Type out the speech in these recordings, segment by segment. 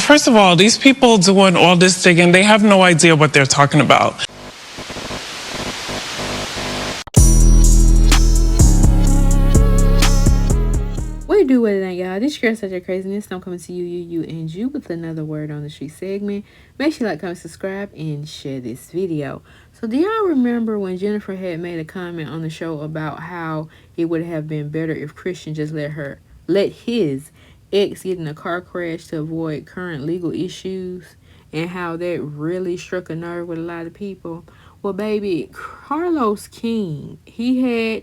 First of all, these people doing all this digging, they have no idea what they're talking about. What you do with it, y'all? This girl such a craziness. I'm coming to you and you with another word on the street segment. Make sure you like, comment, subscribe, and share this video. So do y'all remember when Jennifer had made a comment on the show about how it would have been better if Christian just let his ex get in a car crash to avoid current legal issues, and how that really struck a nerve with a lot of people? Well, baby, Carlos King, he had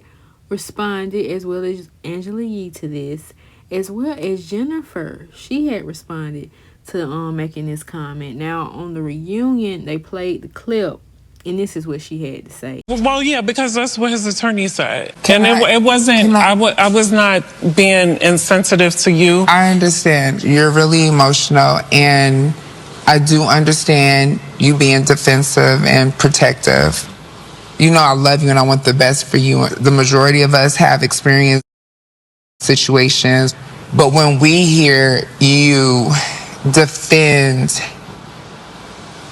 responded, as well as Angela Yee, to this, as well as Jennifer. She had responded to making this comment. Now on the reunion, they played the clip, and this is what she had to say. Well, yeah, because that's what his attorney said. It wasn't, I was not being insensitive to you. I understand. You're really emotional, and I do understand you being defensive and protective. You know I love you and I want the best for you. The majority of us have experienced situations, but when we hear you defend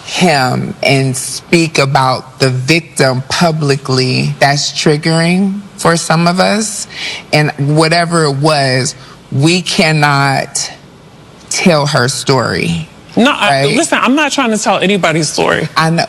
him and speak about the victim publicly, that's triggering for some of us. And whatever it was, we cannot tell her story. No, right? Listen, I'm not trying to tell anybody's story. I know.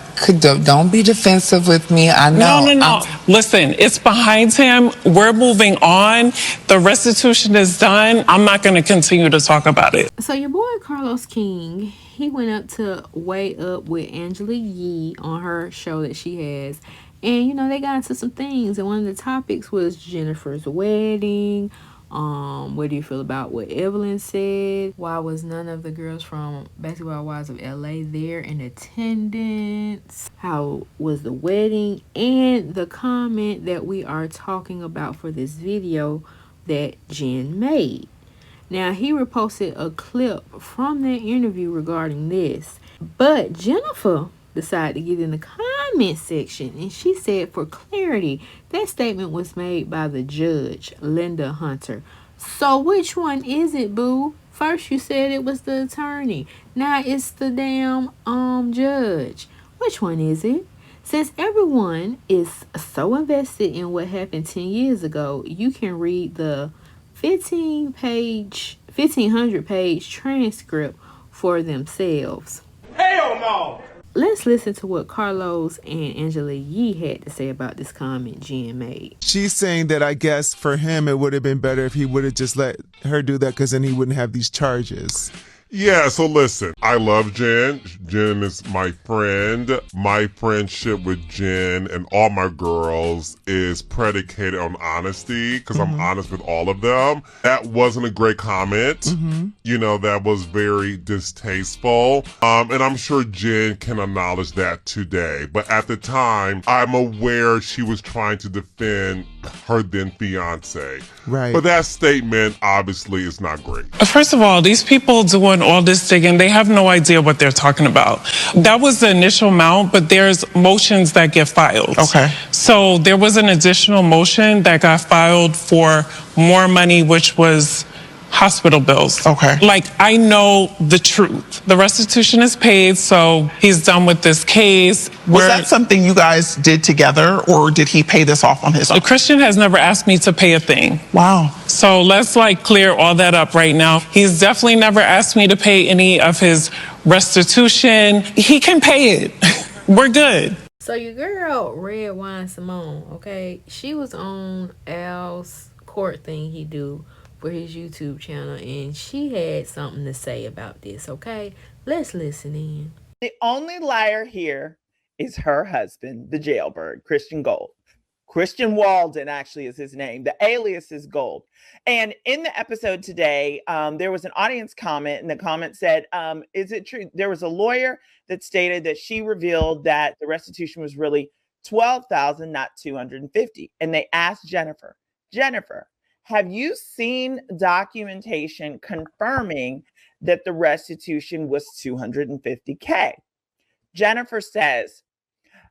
Don't be defensive with me. I know. No. Listen, it's behind him. We're moving on. The restitution is done. I'm not going to continue to talk about it. So your boy Carlos King, he went up to Weigh Up with Angela Yee on her show that she has. And, you know, they got into some things. And one of the topics was Jennifer's wedding. What do you feel about what Evelyn said? Why was none of the girls from Basketball Wives of LA there in attendance? How was the wedding? And the comment that we are talking about for this video that Jen made. Now, he reposted a clip from that interview regarding this. But Jennifer decided to get in the comment section, and she said, for clarity, that statement was made by the judge, Linda Hunter. So which one is it, boo? First you said it was the attorney. Now it's the damn judge. Which one is it? Since everyone is so invested in what happened 10 years ago, you can read the 1,500 page transcript for themselves. Hell no! Let's listen to what Carlos and Angela Yee had to say about this comment Jen made. She's saying that I guess for him it would have been better if he would have just let her do that, because then he wouldn't have these charges. Yeah, so listen, I love Jen. Jen is my friend. My friendship with Jen and all my girls is predicated on honesty, because I'm honest with all of them. That wasn't a great comment. You know, that was very distasteful. And I'm sure Jen can acknowledge that today. But at the time, I'm aware she was trying to defend her then fiance. Right. But that statement obviously is not great. First of all, these people doing all this digging, they have no idea what they're talking about. That was the initial amount, but there's motions that get filed. Okay. So there was an additional motion that got filed for more money, which was hospital bills. Okay. Like, I know the truth. The restitution is paid, so he's done with this case. Was that something you guys did together, or did he pay this off on his own? Christian has never asked me to pay a thing. Wow. So let's clear all that up right now. He's definitely never asked me to pay any of his restitution. He can pay it. We're good. So your girl, Red Wine Symone, okay, she was on Al's court thing he do for his YouTube channel, and she had something to say about this, okay? Let's listen in. The only liar here is her husband, the jailbird, Christian Gold. Christian Walden actually is his name. The alias is Gold. And in the episode today, there was an audience comment, and the comment said, is it true? There was a lawyer that stated that she revealed that the restitution was really $12,000, not $250. And they asked Jennifer, have you seen documentation confirming that the restitution was $250K? Jennifer says,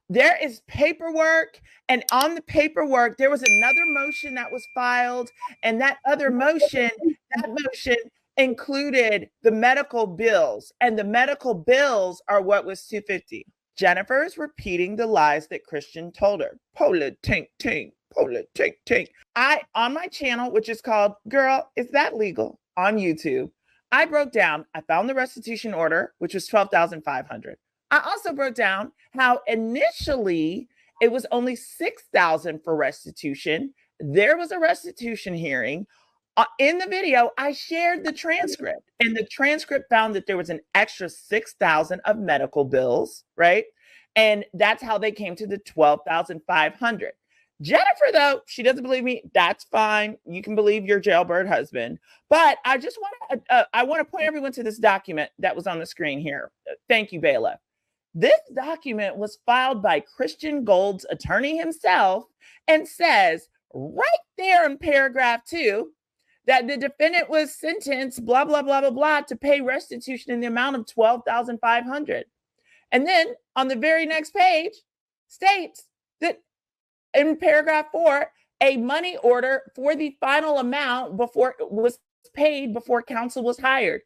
there is paperwork, and on the paperwork, there was another motion that was filed, and that other motion, included the medical bills, and the medical bills are what was $250. Jennifer is repeating the lies that Christian told her. Tink, tink. On my channel, which is called Girl, Is That Legal? On YouTube, I found the restitution order, which was $12,500. I also broke down how initially it was only $6,000 for restitution. There was a restitution hearing. In the video, I shared the transcript, and the transcript found that there was an extra $6,000 of medical bills, right? And that's how they came to the $12,500. Jennifer, though, she doesn't believe me. That's fine. You can believe your jailbird husband. But I just want to point everyone to this document that was on the screen here. Thank you, bailiff. This document was filed by Christian Gold's attorney himself and says right there in paragraph 2 that the defendant was sentenced, blah, blah, blah, blah, blah, to pay restitution in the amount of $12,500. And then on the very next page states that in paragraph 4, a money order for the final amount before it was paid before counsel was hired.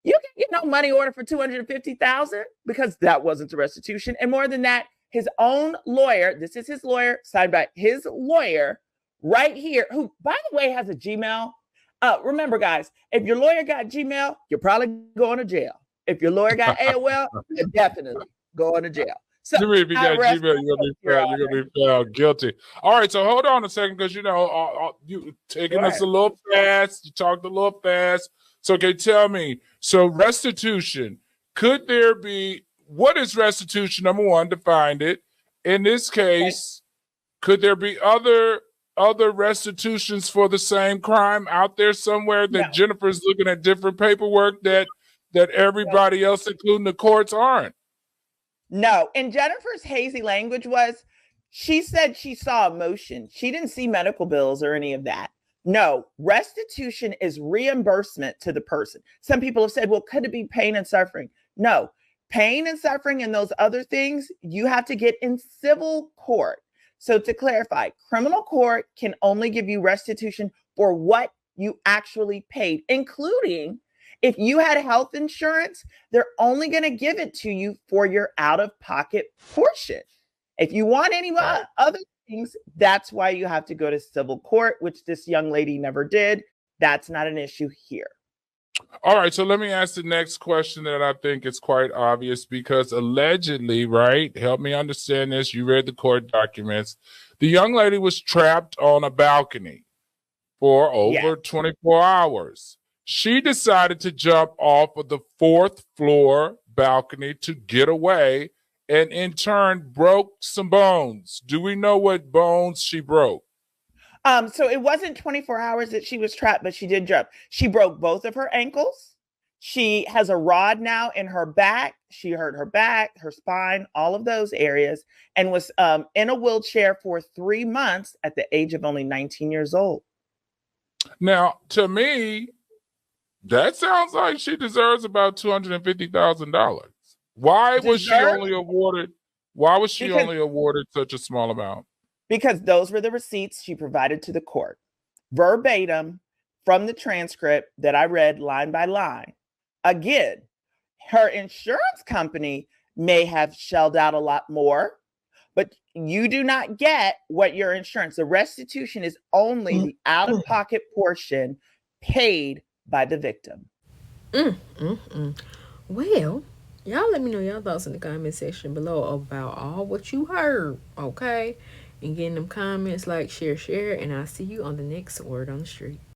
You can get no money order for $250,000 because that wasn't the restitution. And more than that, his own lawyer, this is his lawyer, signed by his lawyer right here, who, by the way, has a Gmail. Remember, guys, if your lawyer got Gmail, you're probably going to jail. If your lawyer got AOL, you're definitely going to jail. So if you got Gmail, you're gonna be found guilty. All right, so hold on a second, because you taking us a little fast. You talked a little fast. So can you tell me? So restitution, could there be? What is restitution? Number one, define it. In this case, could there be other restitutions for the same crime out there somewhere that Jennifer's looking at different paperwork that everybody else, including the courts, aren't? No. And Jennifer's hazy language was, she said she saw emotion. She didn't see medical bills or any of that. No, restitution is reimbursement to the person. Some people have said, well, could it be pain and suffering? No, pain and suffering and those other things you have to get in civil court. So to clarify, criminal court can only give you restitution for what you actually paid, including if you had health insurance, they're only going to give it to you for your out-of-pocket portion. If you want any other things, that's why you have to go to civil court, which this young lady never did. That's not an issue here. All right, so let me ask the next question that I think is quite obvious, because allegedly, right, help me understand this, you read the court documents, the young lady was trapped on a balcony for over 24 hours. She decided to jump off of the 4th floor balcony to get away, and in turn broke some bones. Do we know what bones she broke? So it wasn't 24 hours that she was trapped, but she did jump. She broke both of her ankles. She has a rod now in her back. She hurt her back, her spine, all of those areas, and was in a wheelchair for 3 months at the age of only 19 years old. Now, to me, that sounds like she deserves about $250,000. Why was she only awarded? Why was she only awarded such a small amount? Because those were the receipts she provided to the court, verbatim from the transcript that I read line by line. Again, her insurance company may have shelled out a lot more, but you do not get what your insurance. The restitution is only the out-of-pocket portion paid by the victim. Well, y'all let me know your thoughts in the comment section below about all what you heard, okay? And get in them comments, like, share, and I'll see you on the next Word on the Street.